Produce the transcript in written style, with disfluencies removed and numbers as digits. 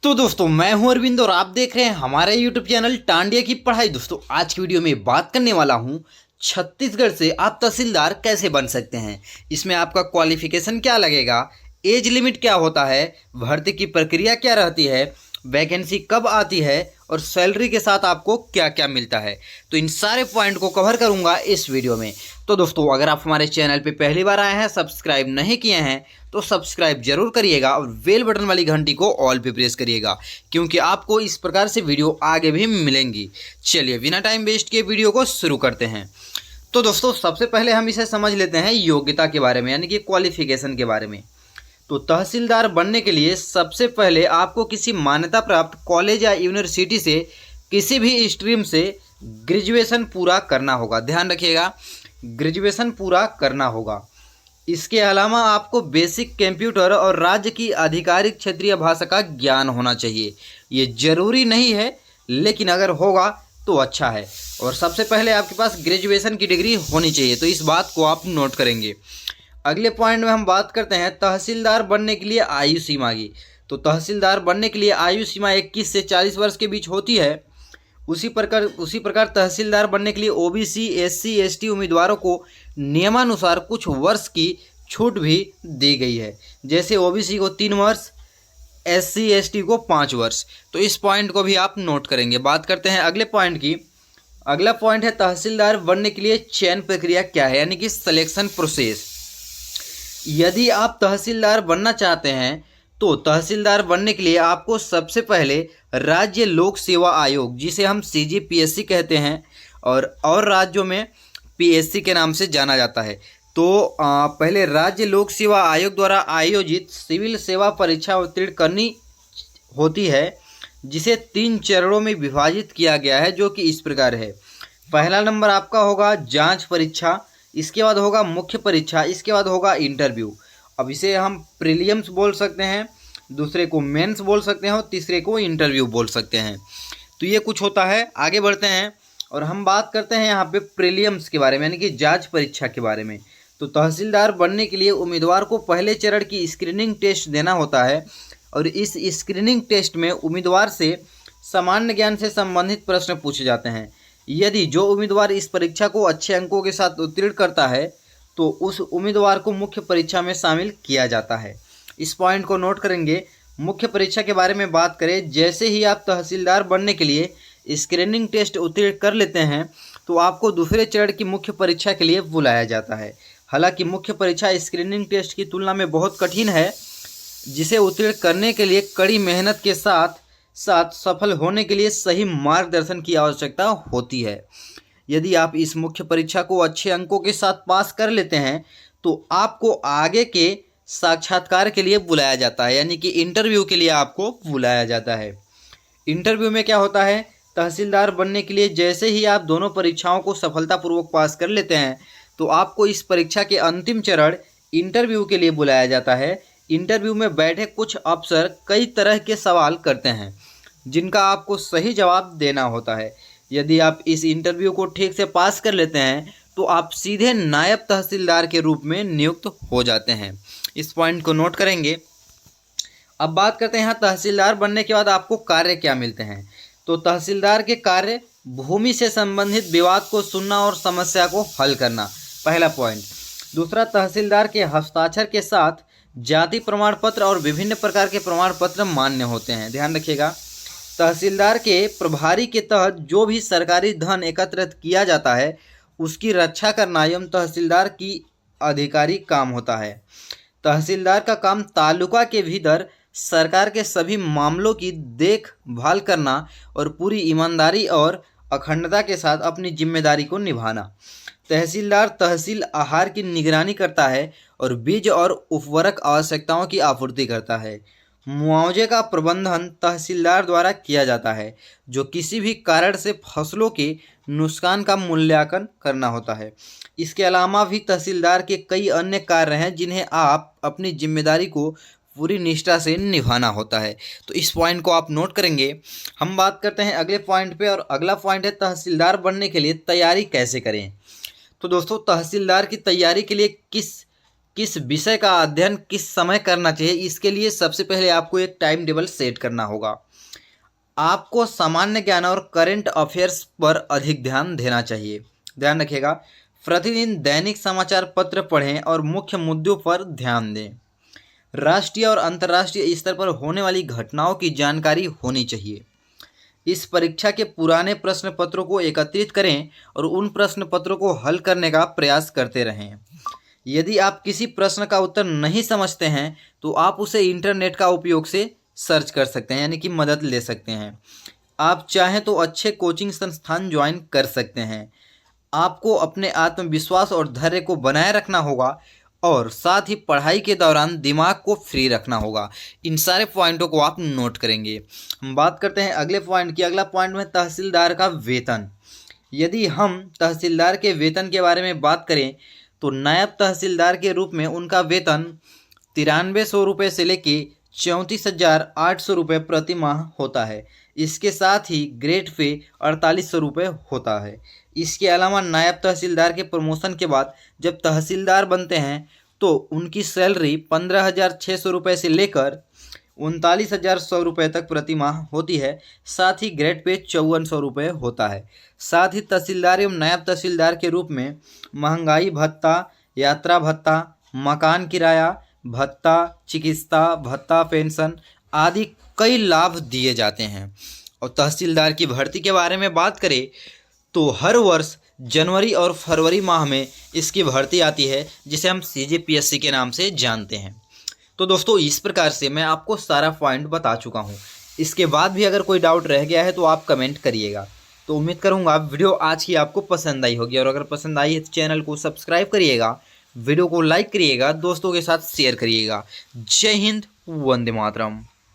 तो दोस्तों मैं हूं अरविंद और आप देख रहे हैं हमारे यूट्यूब चैनल टांडिया की पढ़ाई। दोस्तों आज की वीडियो में बात करने वाला हूं छत्तीसगढ़ से आप तहसीलदार कैसे बन सकते हैं। इसमें आपका क्वालिफिकेशन क्या लगेगा, एज लिमिट क्या होता है, भर्ती की प्रक्रिया क्या रहती है, वैकेंसी कब आती है और सैलरी के साथ आपको क्या क्या मिलता है। तो इन सारे पॉइंट को कवर करूंगा इस वीडियो में। तो दोस्तों अगर आप हमारे चैनल पे पहली बार आए हैं, सब्सक्राइब नहीं किए हैं तो सब्सक्राइब जरूर करिएगा और बेल बटन वाली घंटी को ऑल पे प्रेस करिएगा, क्योंकि आपको इस प्रकार से वीडियो आगे भी मिलेंगी। चलिए बिना टाइम वेस्ट किए वीडियो को शुरू करते हैं। तो दोस्तों सबसे पहले हम इसे समझ लेते हैं योग्यता के बारे में, यानी कि क्वालिफिकेशन के बारे में। तो तहसीलदार बनने के लिए सबसे पहले आपको किसी मान्यता प्राप्त कॉलेज या यूनिवर्सिटी से किसी भी स्ट्रीम से ग्रेजुएशन पूरा करना होगा। ध्यान रखिएगा, ग्रेजुएशन पूरा करना होगा। इसके अलावा आपको बेसिक कंप्यूटर और राज्य की आधिकारिक क्षेत्रीय भाषा का ज्ञान होना चाहिए। ये जरूरी नहीं है, लेकिन अगर होगा तो अच्छा है। और सबसे पहले आपके पास ग्रेजुएशन की डिग्री होनी चाहिए, तो इस बात को आप नोट करेंगे। अगले पॉइंट में हम बात करते हैं तहसीलदार बनने के लिए आयु सीमा की। तो तहसीलदार बनने के लिए आयु सीमा 21 से 40 वर्ष के बीच होती है। उसी प्रकार तहसीलदार बनने के लिए ओबीसी, एससी, एसटी उम्मीदवारों को नियमानुसार कुछ वर्ष की छूट भी दी गई है। जैसे ओबीसी को 3 वर्ष, एससी एसटी को 5 वर्ष। तो इस पॉइंट को भी आप नोट करेंगे। बात करते हैं अगले पॉइंट की। अगला पॉइंट है तहसीलदार बनने के लिए चयन प्रक्रिया क्या है, यानी कि सिलेक्शन प्रोसेस। यदि आप तहसीलदार बनना चाहते हैं तो तहसीलदार बनने के लिए आपको सबसे पहले राज्य लोक सेवा आयोग, जिसे हम सीजीपीएससी कहते हैं और राज्यों में पीएससी के नाम से जाना जाता है, तो पहले राज्य लोक सेवा आयोग द्वारा आयोजित सिविल सेवा परीक्षा उत्तीर्ण करनी होती है, जिसे 3 चरणों में विभाजित किया गया है, जो कि इस प्रकार है। पहला नंबर आपका होगा जांच परीक्षा, इसके बाद होगा मुख्य परीक्षा, इसके बाद होगा इंटरव्यू। अब इसे हम प्रीलिम्स बोल सकते हैं, दूसरे को मेंस बोल सकते हैं और तीसरे को इंटरव्यू बोल सकते हैं। तो ये कुछ होता है। आगे बढ़ते हैं और हम बात करते हैं यहाँ पे प्रीलिम्स के बारे में, यानी कि जांच परीक्षा के बारे में। तो तहसीलदार बनने के लिए उम्मीदवार को पहले चरण की स्क्रीनिंग टेस्ट देना होता है और इस स्क्रीनिंग टेस्ट में उम्मीदवार से सामान्य ज्ञान से संबंधित प्रश्न पूछे जाते हैं। यदि जो उम्मीदवार इस परीक्षा को अच्छे अंकों के साथ उत्तीर्ण करता है तो उस उम्मीदवार को मुख्य परीक्षा में शामिल किया जाता है। इस पॉइंट को नोट करेंगे। मुख्य परीक्षा के बारे में बात करें, जैसे ही आप तहसीलदार बनने के लिए स्क्रीनिंग टेस्ट उत्तीर्ण कर लेते हैं तो आपको दूसरे चरण की मुख्य परीक्षा के लिए बुलाया जाता है। हालांकि मुख्य परीक्षा स्क्रीनिंग टेस्ट की तुलना में बहुत कठिन है, जिसे उत्तीर्ण करने के लिए कड़ी मेहनत के साथ साथ सफल होने के लिए सही मार्गदर्शन की आवश्यकता होती है। यदि आप इस मुख्य परीक्षा को अच्छे अंकों के साथ पास कर लेते हैं तो आपको आगे के साक्षात्कार के लिए बुलाया जाता है, यानी कि इंटरव्यू के लिए आपको बुलाया जाता है। इंटरव्यू में क्या होता है, तहसीलदार बनने के लिए जैसे ही आप दोनों परीक्षाओं को सफलतापूर्वक पास कर लेते हैं तो आपको इस परीक्षा के अंतिम चरण इंटरव्यू के लिए बुलाया जाता है। इंटरव्यू में बैठे कुछ अफसर कई तरह के सवाल करते हैं, जिनका आपको सही जवाब देना होता है। यदि आप इस इंटरव्यू को ठीक से पास कर लेते हैं तो आप सीधे नायब तहसीलदार के रूप में नियुक्त हो जाते हैं। इस पॉइंट को नोट करेंगे। अब बात करते हैं यहाँ तहसीलदार बनने के बाद आपको कार्य क्या मिलते हैं। तो तहसीलदार के कार्य भूमि से संबंधित विवाद को सुनना और समस्या को हल करना, पहला पॉइंट। दूसरा, तहसीलदार के हस्ताक्षर के साथ जाति प्रमाण पत्र और विभिन्न प्रकार के प्रमाण पत्र मान्य होते हैं। ध्यान रखिएगा, तहसीलदार के प्रभारी के तहत जो भी सरकारी धन एकत्रित किया जाता है उसकी रक्षा करना एवं तहसीलदार की अधिकारी काम होता है। तहसीलदार का काम तालुका के भीतर सरकार के सभी मामलों की देखभाल करना और पूरी ईमानदारी और अखंडता के साथ अपनी जिम्मेदारी को निभाना। तहसीलदार तहसील आहार की निगरानी करता है और बीज और उर्वरक आवश्यकताओं की आपूर्ति करता है। मुआवजे का प्रबंधन तहसीलदार द्वारा किया जाता है, जो किसी भी कारण से फसलों के नुकसान का मूल्यांकन करना होता है। इसके अलावा भी तहसीलदार के कई अन्य कार्य हैं जिन्हें आप अपनी जिम्मेदारी को पूरी निष्ठा से निभाना होता है। तो इस पॉइंट को आप नोट करेंगे। हम बात करते हैं अगले पॉइंट पे, और अगला पॉइंट है तहसीलदार बनने के लिए तैयारी कैसे करें। तो दोस्तों तहसीलदार की तैयारी के लिए किस किस विषय का अध्ययन किस समय करना चाहिए, इसके लिए सबसे पहले आपको एक टाइम टेबल सेट करना होगा। आपको सामान्य ज्ञान और करंट अफेयर्स पर अधिक ध्यान देना चाहिए। ध्यान रखिएगा, प्रतिदिन दैनिक समाचार पत्र पढ़ें और मुख्य मुद्दों पर ध्यान दें। राष्ट्रीय और अंतर्राष्ट्रीय स्तर पर होने वाली घटनाओं की जानकारी होनी चाहिए। इस परीक्षा के पुराने प्रश्न पत्रों को एकत्रित करें और उन प्रश्न पत्रों को हल करने का प्रयास करते रहें। यदि आप किसी प्रश्न का उत्तर नहीं समझते हैं तो आप उसे इंटरनेट का उपयोग से सर्च कर सकते हैं, यानी कि मदद ले सकते हैं। आप चाहें तो अच्छे कोचिंग संस्थान ज्वाइन कर सकते हैं। आपको अपने आत्मविश्वास और धैर्य को बनाए रखना होगा और साथ ही पढ़ाई के दौरान दिमाग को फ्री रखना होगा। इन सारे पॉइंटों को आप नोट करेंगे। हम बात करते हैं अगले पॉइंट की। अगला पॉइंट में तहसीलदार का वेतन। यदि हम तहसीलदार के वेतन के बारे में बात करें तो नायब तहसीलदार के रूप में उनका वेतन 9300 रुपये से लेके 34,800 रुपये प्रति माह होता है। इसके साथ ही ग्रेड पे 4800 रुपये होता है। इसके अलावा नायब तहसीलदार के प्रमोशन के बाद जब तहसीलदार बनते हैं तो उनकी सैलरी 15,600 रुपये से लेकर 39,100 रुपये तक प्रति माह होती है। साथ ही ग्रेड पे 5400 रुपये होता है। साथ ही तहसीलदार एवं नायब तहसीलदार के रूप में महंगाई भत्ता, यात्रा भत्ता, मकान किराया भत्ता, चिकित्सा भत्ता, पेंशन आदि कई लाभ दिए जाते हैं। और तहसीलदार की भर्ती के बारे में बात करें तो हर वर्ष जनवरी और फरवरी माह में इसकी भर्ती आती है, जिसे हम CGPSC के नाम से जानते हैं। तो दोस्तों, इस प्रकार से मैं आपको सारा पॉइंट बता चुका हूँ। इसके बाद भी अगर कोई डाउट रह गया है तो आप कमेंट करिएगा। तो उम्मीद करूँगा वीडियो आज की आपको पसंद आई होगी, और अगर पसंद आई है तो चैनल को सब्सक्राइब करिएगा, वीडियो को लाइक करिएगा, दोस्तों के साथ शेयर करिएगा। जय हिंद, वंदे मातरम।